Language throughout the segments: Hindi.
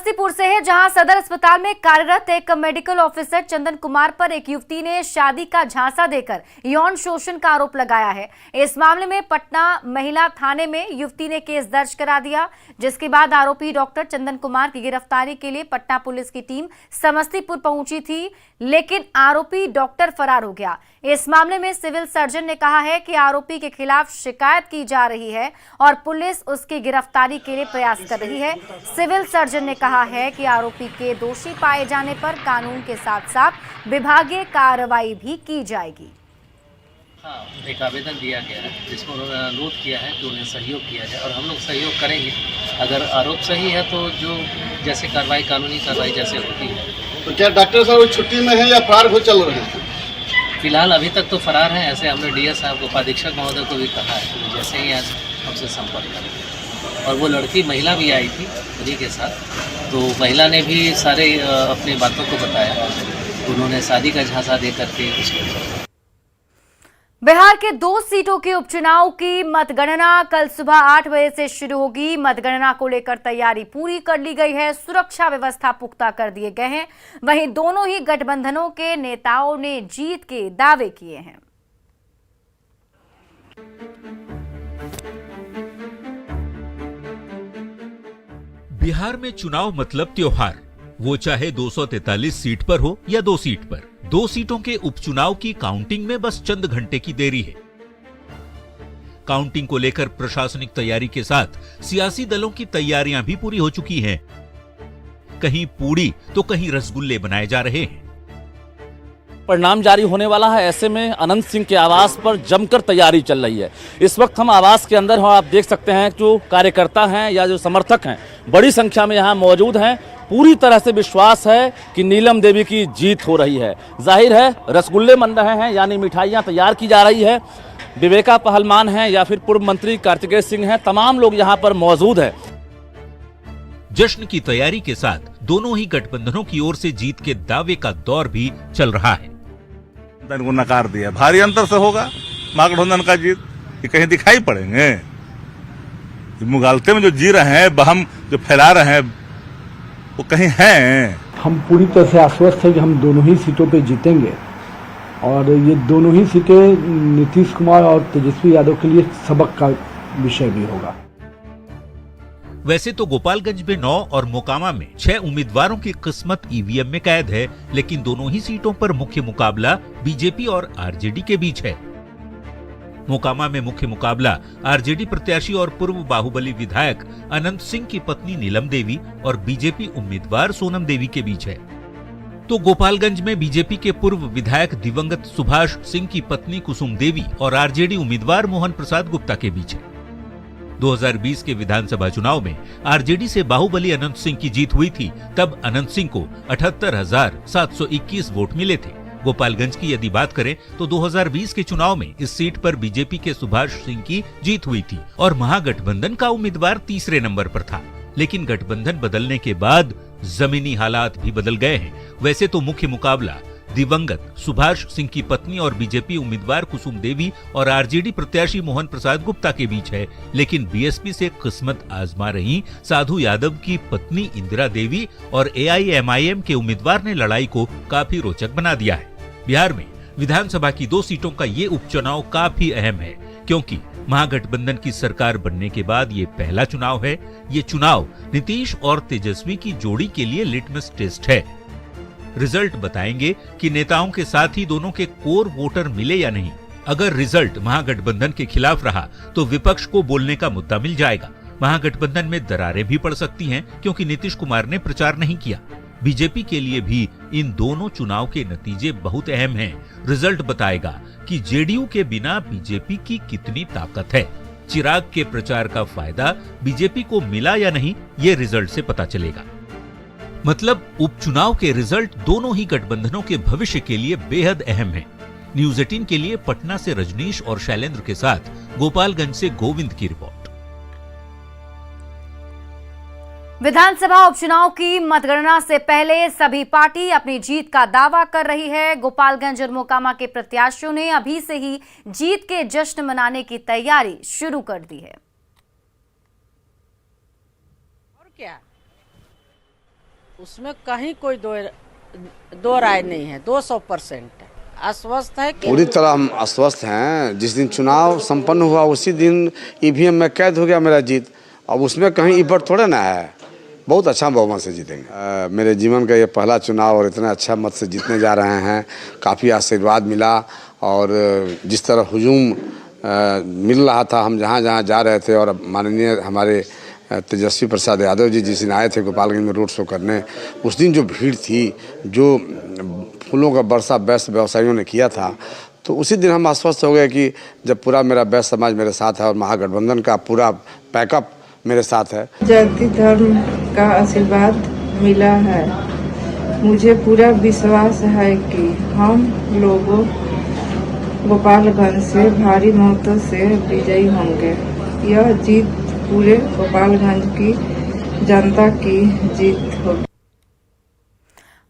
समस्तीपुर से है, जहां सदर अस्पताल में कार्यरत एक मेडिकल ऑफिसर चंदन कुमार पर एक युवती ने शादी का झांसा देकर यौन शोषण का आरोप लगाया है। इस मामले में पटना महिला थाने में युवती ने केस दर्ज करा दिया, जिसके बाद आरोपी डॉक्टर चंदन कुमार की गिरफ्तारी के लिए पटना पुलिस की टीम समस्तीपुर पहुंची थी, लेकिन आरोपी डॉक्टर फरार हो गया। इस मामले में सिविल सर्जन ने कहा है कि आरोपी के खिलाफ शिकायत की जा रही है और पुलिस उसकी गिरफ्तारी के लिए प्रयास कर रही है। सिविल सर्जन ने कहा है कि आरोपी के दोषी पाए जाने पर कानून के साथ साथ विभागीय कार्रवाई भी की जाएगी। हाँ, एक आवेदन दिया गया है जिसमें उन्होंने अनुरोध किया है कि उन्हें सहयोग किया जाए और हम लोग सहयोग करेंगे। अगर आरोप सही है तो जो जैसे कार्रवाई, कानूनी कार्रवाई जैसे होती है। तो क्या डॉक्टर साहब छुट्टी में है या फरार हो चल रहे हैं? फिलहाल अभी तक तो फरार हैं। ऐसे हमने डीएस साहब को, उपाधीक्षक महोदय को भी कहा है कि जैसे ही आज हमसे संपर्क करें। और वो लड़की महिला भी आई थी उन्हीं के साथ, तो महिला ने भी सारे अपनी बातों को बताया। उन्होंने शादी का झांसा दे करके उसको। बिहार के 2 सीटों के उपचुनाव की मतगणना कल सुबह 8 बजे से शुरू होगी। मतगणना को लेकर तैयारी पूरी कर ली गई है, सुरक्षा व्यवस्था पुख्ता कर दिए गए हैं। वहीं दोनों ही गठबंधनों के नेताओं ने जीत के दावे किए हैं। बिहार में चुनाव मतलब त्योहार, वो चाहे 243 सीट पर हो या 2 सीट पर। 2 सीटों के उपचुनाव की काउंटिंग में बस चंद घंटे की देरी है। काउंटिंग को लेकर प्रशासनिक तैयारी के साथ सियासी दलों की तैयारियां भी पूरी हो चुकी हैं। कहीं पूड़ी तो कहीं रसगुल्ले बनाए जा रहे हैं। परिणाम जारी होने वाला है, ऐसे में अनंत सिंह के आवास पर जमकर तैयारी चल रही है। इस वक्त हम आवास के अंदर हैं, आप देख सकते हैं जो कार्यकर्ता हैं या जो समर्थक हैं बड़ी संख्या में यहाँ मौजूद हैं। पूरी तरह से विश्वास है कि नीलम देवी की जीत हो रही है। जाहिर है रसगुल्ले बन रहे हैं, यानी मिठाइयाँ तैयार की जा रही है। विवेका पहलवान हैं या फिर पूर्व मंत्री कार्तिकेय सिंह हैं, तमाम लोग यहाँ पर मौजूद हैं। जश्न की तैयारी के साथ दोनों ही गठबंधनों की ओर से जीत के दावे का दौर भी चल रहा है। को नकार दिया, भारी अंतर से होगा महागठबंधन का जीत। ये कहीं दिखाई पड़ेंगे? मुगालते में जो जी रहे हैं, बहम जो फैला रहे हैं, वो कहीं हैं? हम पूरी तरह से आश्वस्त हैं कि हम दोनों ही सीटों पे जीतेंगे और ये दोनों ही सीटें नीतीश कुमार और तेजस्वी यादव के लिए सबक का विषय भी होगा। वैसे तो गोपालगंज में 9 और मोकामा में 6 उम्मीदवारों की किस्मत ईवीएम में कैद है, लेकिन दोनों ही सीटों पर मुख्य मुकाबला बीजेपी और आरजेडी के बीच है। मोकामा में मुख्य मुकाबला आरजेडी प्रत्याशी और पूर्व बाहुबली विधायक अनंत सिंह की पत्नी नीलम देवी और बीजेपी उम्मीदवार सोनम देवी के बीच है। तो गोपालगंज में बीजेपी के पूर्व विधायक दिवंगत सुभाष सिंह की पत्नी कुसुम देवी और आरजेडी उम्मीदवार मोहन प्रसाद गुप्ता के बीच है। 2020 के विधानसभा चुनाव में आरजेडी से बाहुबली अनंत सिंह की जीत हुई थी। तब अनंत सिंह को 78,721 वोट मिले थे। गोपालगंज की यदि बात करें तो 2020 के चुनाव में इस सीट पर बीजेपी के सुभाष सिंह की जीत हुई थी और महागठबंधन का उम्मीदवार तीसरे नंबर पर था। लेकिन गठबंधन बदलने के बाद जमीनी हालात भी बदल गए हैं। वैसे तो मुख्य मुकाबला दिवंगत सुभाष सिंह की पत्नी और बीजेपी उम्मीदवार कुसुम देवी और आरजेडी प्रत्याशी मोहन प्रसाद गुप्ता के बीच है, लेकिन बीएसपी से किस्मत आजमा रही साधु यादव की पत्नी इंदिरा देवी और एआईएमआईएम के उम्मीदवार ने लड़ाई को काफी रोचक बना दिया है। बिहार में विधानसभा की 2 सीटों का ये उपचुनाव काफी अहम है, क्योंकि महागठबंधन की सरकार बनने के बाद ये पहला चुनाव है। ये चुनाव नीतीश और तेजस्वी की जोड़ी के लिए लिटमस टेस्ट है। रिजल्ट बताएंगे कि नेताओं के साथ ही दोनों के कोर वोटर मिले या नहीं। अगर रिजल्ट महागठबंधन के खिलाफ रहा तो विपक्ष को बोलने का मुद्दा मिल जाएगा। महागठबंधन में दरारें भी पड़ सकती हैं, क्योंकि नीतीश कुमार ने प्रचार नहीं किया। बीजेपी के लिए भी इन दोनों चुनाव के नतीजे बहुत अहम हैं। रिजल्ट बताएगा कि जेडीयू के बिना बीजेपी की कितनी ताकत है। चिराग के प्रचार का फायदा बीजेपी को मिला या नहीं, ये रिजल्ट से पता चलेगा। मतलब उपचुनाव के रिजल्ट दोनों ही गठबंधनों के भविष्य के लिए बेहद अहम है। न्यूज़ 18 के लिए पटना से रजनीश और शैलेंद्र के साथ गोपालगंज से गोविंद की रिपोर्ट। विधानसभा उपचुनाव की मतगणना से पहले सभी पार्टी अपनी जीत का दावा कर रही है। गोपालगंज और मोकामा के प्रत्याशियों ने अभी से ही जीत के जश्न मनाने की तैयारी शुरू कर दी है। और क्या उसमें कहीं कोई दो राय नहीं है, 200% आश्वस्त है कि पूरी तरह हम आश्वस्त हैं। जिस दिन चुनाव संपन्न हुआ उसी दिन ईवीएम में कैद हो गया मेरा जीत। अब उसमें कहीं ईबर थोड़े ना है। बहुत अच्छा बहुमत से जीतेंगे। मेरे जीवन का ये पहला चुनाव और इतना अच्छा मत से जीतने जा रहे हैं। काफ़ी आशीर्वाद मिला और जिस तरह हुजूम मिल रहा था, हम जहाँ जहाँ जा रहे थे और माननीय हमारे तेजस्वी प्रसाद यादव जी जिस दिन आए थे गोपालगंज में रोड शो करने, उस दिन जो भीड़ थी, जो फूलों का वर्षा वैश्य व्यवसायियों ने किया था, तो उसी दिन हम आश्वस्त हो गए कि जब पूरा मेरा वैश्य समाज मेरे साथ है और महागठबंधन का पूरा पैकअप मेरे साथ है। जाति धर्म का आशीर्वाद मिला है। मुझे पूरा विश्वास है कि हम लोगों गोपालगंज से भारी मतों से विजयी होंगे। यह जीत पूरे गोपालगंज की जनता की जीत होगी।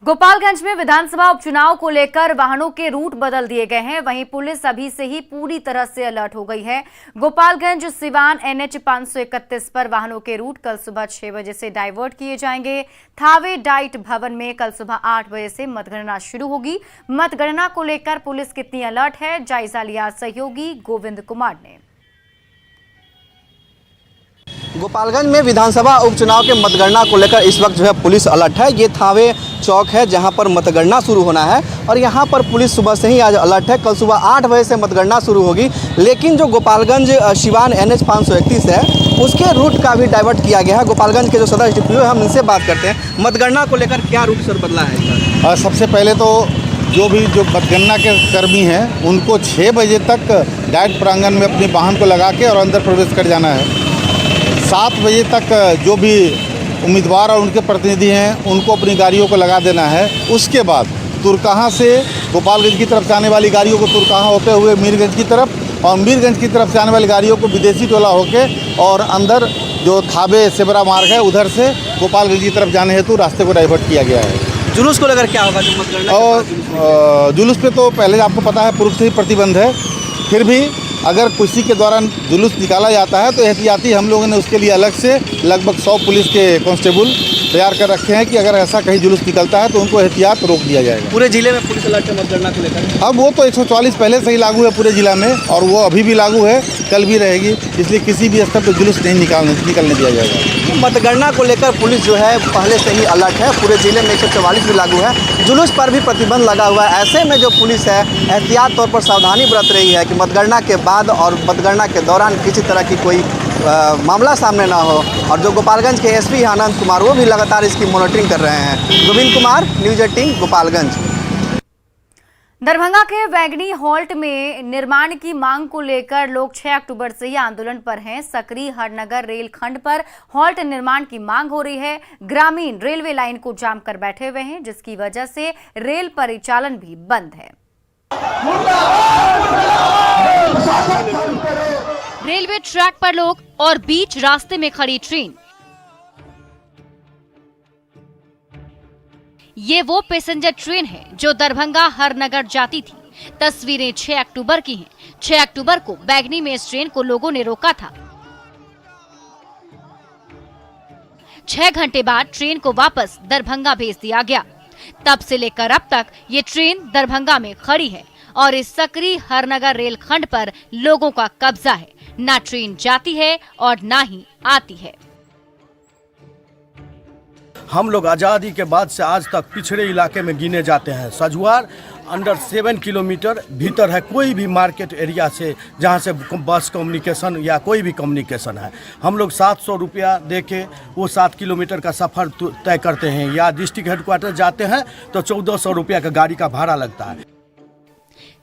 गोपालगंज में विधानसभा उपचुनाव को लेकर वाहनों के रूट बदल दिए गए हैं। वहीं पुलिस अभी से ही पूरी तरह से अलर्ट हो गई है। गोपालगंज सिवान NH 531 पर वाहनों के रूट कल सुबह 6 बजे से डाइवर्ट किए जाएंगे। थावे डाइट भवन में कल सुबह 8 बजे से मतगणना शुरू होगी। मतगणना को लेकर पुलिस कितनी अलर्ट है, जायजा लिया सहयोगी गोविंद कुमार ने। गोपालगंज में विधानसभा उपचुनाव के मतगणना को लेकर इस वक्त जो है पुलिस अलर्ट है। ये थावे चौक है जहां पर मतगणना शुरू होना है और यहां पर पुलिस सुबह से ही आज अलर्ट है। कल सुबह 8 बजे से मतगणना शुरू होगी, लेकिन जो गोपालगंज सिवान NH 531 है उसके रूट का भी डाइवर्ट किया गया है। गोपालगंज के जो सदर SDPO है, हम इनसे बात करते हैं। मतगणना को लेकर क्या रूट सर बदला है? सबसे पहले तो जो मतगणना के कर्मी हैं उनको 6 बजे तक डाइट प्रांगण में अपने वाहन को लगा के और अंदर प्रवेश कर जाना है। 7 बजे तक जो भी उम्मीदवार और उनके प्रतिनिधि हैं उनको अपनी गाड़ियों को लगा देना है। उसके बाद तुरकहाँ से गोपालगंज की तरफ से आने वाली गाड़ियों को तुरकहाँ होते हुए मीरगंज की तरफ और मीरगंज की तरफ से आने वाली गाड़ियों को विदेशी टोला होके और अंदर जो थावे सेबरा मार्ग है उधर से गोपालगंज की तरफ जाने हेतु रास्ते को डाइवर्ट किया गया है। जुलूस को लेकर क्या होगा जो मतगणना? और जुलूस पे तो पहले आपको पता है पूर्व से ही प्रतिबंध है। फिर भी अगर किसी के द्वारा जुलूस निकाला जाता है तो एहतियाती हम लोगों ने उसके लिए अलग से लगभग 100 पुलिस के कांस्टेबल तैयार कर रखे हैं कि अगर ऐसा कहीं जुलूस निकलता है तो उनको एहतियात रोक दिया जाएगा। पूरे जिले में पुलिस अलर्ट है मतगणना को लेकर। अब वो तो 144 पहले से ही लागू है पूरे जिला में और वो अभी भी लागू है, कल भी रहेगी, इसलिए किसी भी स्तर पर जुलूस नहीं निकलने दिया जाएगा। मतगणना को लेकर पुलिस जो है पहले से ही अलर्ट है। पूरे जिले में 144 भी लागू है। जुलूस पर भी प्रतिबंध लगा हुआ है। ऐसे में जो पुलिस है एहतियात तौर पर सावधानी बरत रही है कि मतगणना के बाद और मतगणना के दौरान किसी तरह की कोई मामला सामने ना हो। और जो गोपालगंज के SP आनंद कुमार वो भी लगातार इसकी मॉनिटरिंग कर रहे हैं। गोविंद कुमार, न्यूज़ 18 गोपालगंज। दरभंगा के वैगनी हॉल्ट में निर्माण की मांग को लेकर लोग 6 अक्टूबर से ही आंदोलन पर हैं। सकरी हरनगर रेल खंड पर हॉल्ट निर्माण की मांग हो रही है। ग्रामीण रेलवे लाइन को जाम कर बैठे हुए हैं, जिसकी वजह से रेल परिचालन भी बंद है। रेलवे ट्रैक पर लोग और बीच रास्ते में खड़ी ट्रेन। ये वो पैसेंजर ट्रेन है जो दरभंगा हरनगर जाती थी। तस्वीरें 6 अक्टूबर की हैं। 6 अक्टूबर को बैगनी में इस ट्रेन को लोगों ने रोका था। 6 घंटे बाद ट्रेन को वापस दरभंगा भेज दिया गया। तब से लेकर अब तक ये ट्रेन दरभंगा में खड़ी है और इस सकरी हरनगर रेल खंड पर लोगों का कब्जा है। ना ट्रेन जाती है और ना ही आती है। हम लोग आज़ादी के बाद से आज तक पिछड़े इलाके में गिने जाते हैं। सजुआर अंडर 7 किलोमीटर भीतर है, कोई भी मार्केट एरिया से जहां से बस कम्युनिकेशन या कोई भी कम्युनिकेशन है। हम लोग 700 रुपया दे के वो 7 किलोमीटर का सफ़र तय करते हैं, या डिस्ट्रिक्ट हेडक्वार्टर जाते हैं तो 1400 रुपया का गाड़ी का भाड़ा लगता है।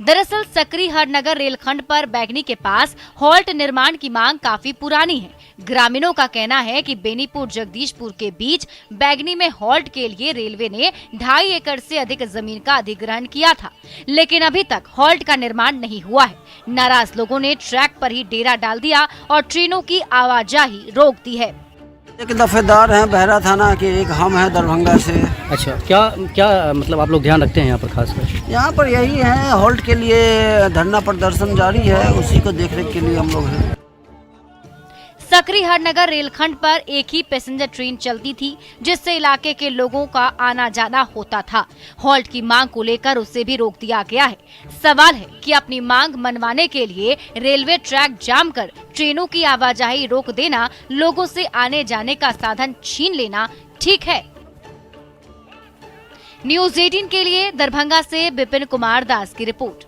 दरअसल सकरी हरनगर रेलखंड पर बैगनी के पास हॉल्ट निर्माण की मांग काफी पुरानी है। ग्रामीणों का कहना है कि बेनीपुर जगदीशपुर के बीच बैगनी में हॉल्ट के लिए रेलवे ने 2.5 एकड़ से अधिक जमीन का अधिग्रहण किया था, लेकिन अभी तक हॉल्ट का निर्माण नहीं हुआ है। नाराज लोगों ने ट्रैक पर ही डेरा डाल दिया और ट्रेनों की आवाजाही रोक दी है। एक दफेदार हैं बहरा थाना के, एक हम हैं दरभंगा से। अच्छा, क्या मतलब आप लोग ध्यान रखते हैं यहाँ पर खासकर? यहाँ पर यही है, हॉल्ट के लिए धरना प्रदर्शन जारी है, उसी को देखरेख के लिए हम लोग हैं। सकरीहर नगर रेलखंड पर एक ही पैसेंजर ट्रेन चलती थी, जिससे इलाके के लोगों का आना जाना होता था। हॉल्ट की मांग को लेकर उसे भी रोक दिया गया है। सवाल है कि अपनी मांग मनवाने के लिए रेलवे ट्रैक जाम कर ट्रेनों की आवाजाही रोक देना, लोगों से आने जाने का साधन छीन लेना ठीक है? न्यूज़ 18 के लिए दरभंगा से विपिन कुमार दास की रिपोर्ट।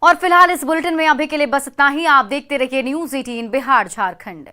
और फिलहाल इस बुलेटिन में अभी के लिए बस इतना ही। आप देखते रहिए न्यूज़ 18 बिहार झारखंड।